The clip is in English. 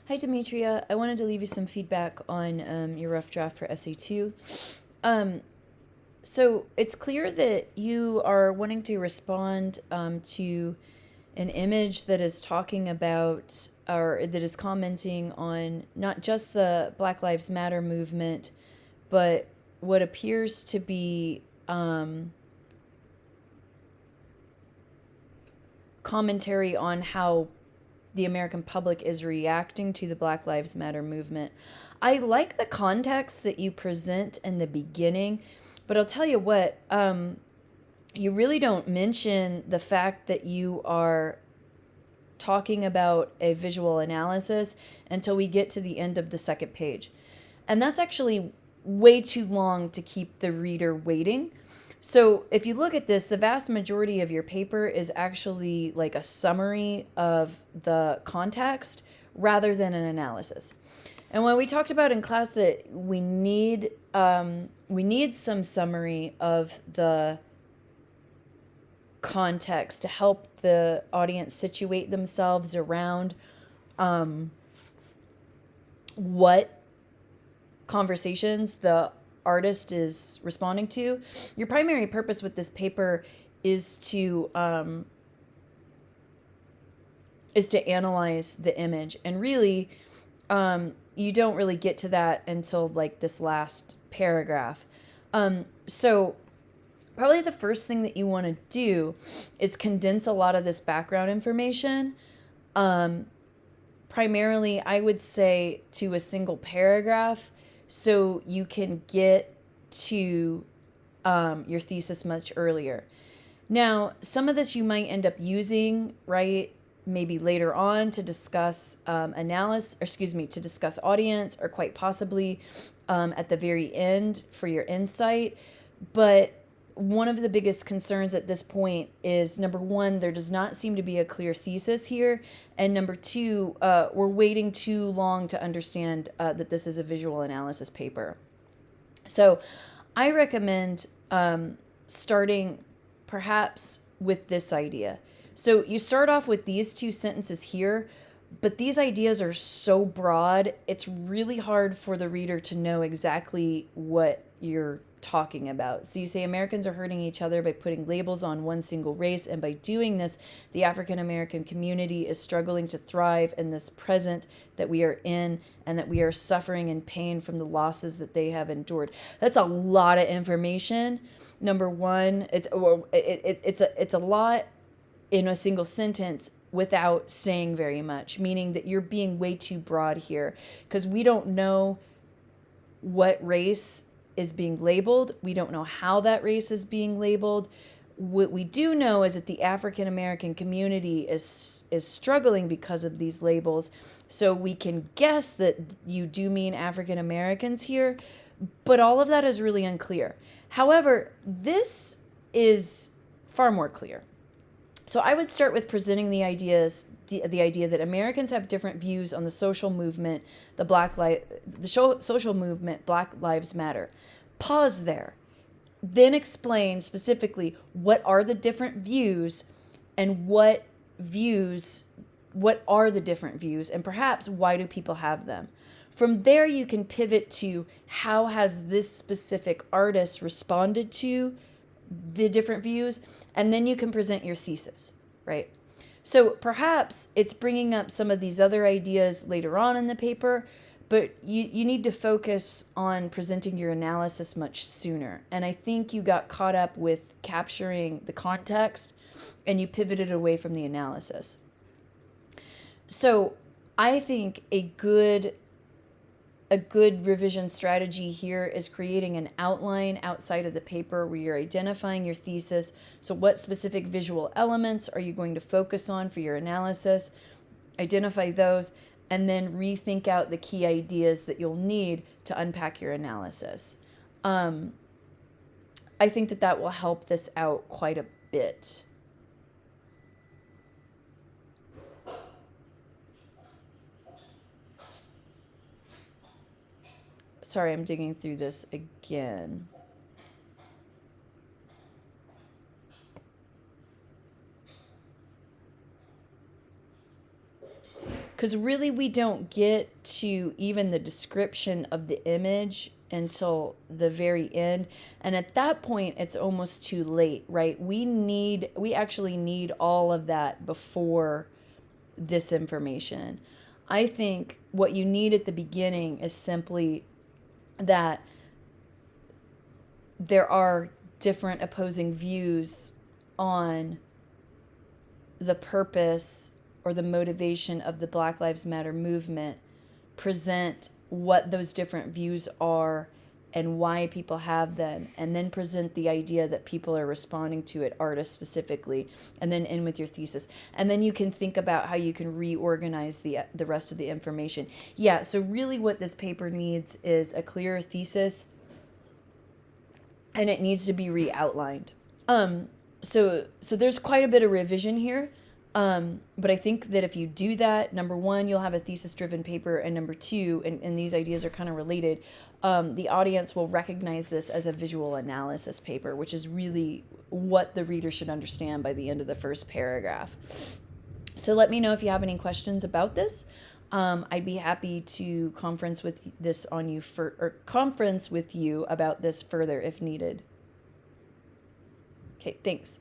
Hi, Demetria. I wanted to leave you some feedback on your rough draft for SA2. Um, so it's clear that you are wanting to respond to an image that is talking about or that is commenting on not just the Black Lives Matter movement, but what appears to be commentary on how the American public is reacting to the Black Lives Matter movement. I like the context that you present in the beginning, but I'll tell you what, you really don't mention the fact that you are talking about a visual analysis until we get to the end of the second page. And that's actually way too long to keep the reader waiting. So if you look at this, the vast majority of your paper is actually like a summary of the context rather than an analysis. And when we talked about in class that we need some summary of the context to help the audience situate themselves around what conversations the artist is responding to. Your primary purpose with this paper is to analyze the image, and really you don't really get to that until like this last paragraph. So probably the first thing that you want to do is condense a lot of this background information. Primarily, I would say to a single paragraph so you can get to your thesis much earlier. Now, some of this you might end up using, right, maybe later on to discuss to discuss audience, or quite possibly at the very end for your insight. But one of the biggest concerns at this point is, number one, there does not seem to be a clear thesis here. And number two, we're waiting too long to understand that this is a visual analysis paper. So I recommend starting perhaps with this idea. So you start off with these two sentences here, but these ideas are so broad, it's really hard for the reader to know exactly what you're talking about. So you say Americans are hurting each other by putting labels on one single race, and by doing this, the African American community is struggling to thrive in this present that we are in, and that we are suffering in pain from the losses that they have endured. That's a lot of information. Number one, it's a lot in a single sentence without saying very much, meaning that you're being way too broad here, because we don't know what race is being labeled. We don't know how that race is being labeled. What we do know is that the African American community is struggling because of these labels. So we can guess that you do mean African Americans here, but all of that is really unclear. However, this is far more clear. So I would start with presenting the idea that Americans have different views on the social movement, social movement, Black Lives Matter. Pause there. Then explain specifically what are the different views, and what are the different views, and perhaps why do people have them. From there, you can pivot to how has this specific artist responded to the different views, and then you can present your thesis, right? So perhaps it's bringing up some of these other ideas later on in the paper, but you need to focus on presenting your analysis much sooner. And I think you got caught up with capturing the context and you pivoted away from the analysis. So I think a good revision strategy here is creating an outline outside of the paper where you're identifying your thesis. So what specific visual elements are you going to focus on for your analysis? Identify those, and then rethink out the key ideas that you'll need to unpack your analysis. I think that will help this out quite a bit. Sorry, I'm digging through this again. because really we don't get to even the description of the image until the very end, and at that point it's almost too late, right? We actually need all of that before this information. I think what you need at the beginning is simply that there are different opposing views on the purpose or the motivation of the Black Lives Matter movement, present what those different views are and why people have them, and then present the idea that people are responding to it, artists specifically, and then end with your thesis. And then you can think about how you can reorganize the rest of the information. Yeah, so really what this paper needs is a clearer thesis, and it needs to be re-outlined. So there's quite a bit of revision here. But I think that if you do that, number one, you'll have a thesis-driven paper, and number two, and these ideas are kind of related, the audience will recognize this as a visual analysis paper, which is really what the reader should understand by the end of the first paragraph. So let me know if you have any questions about this. I'd be happy to conference with you about this further if needed. Okay, thanks.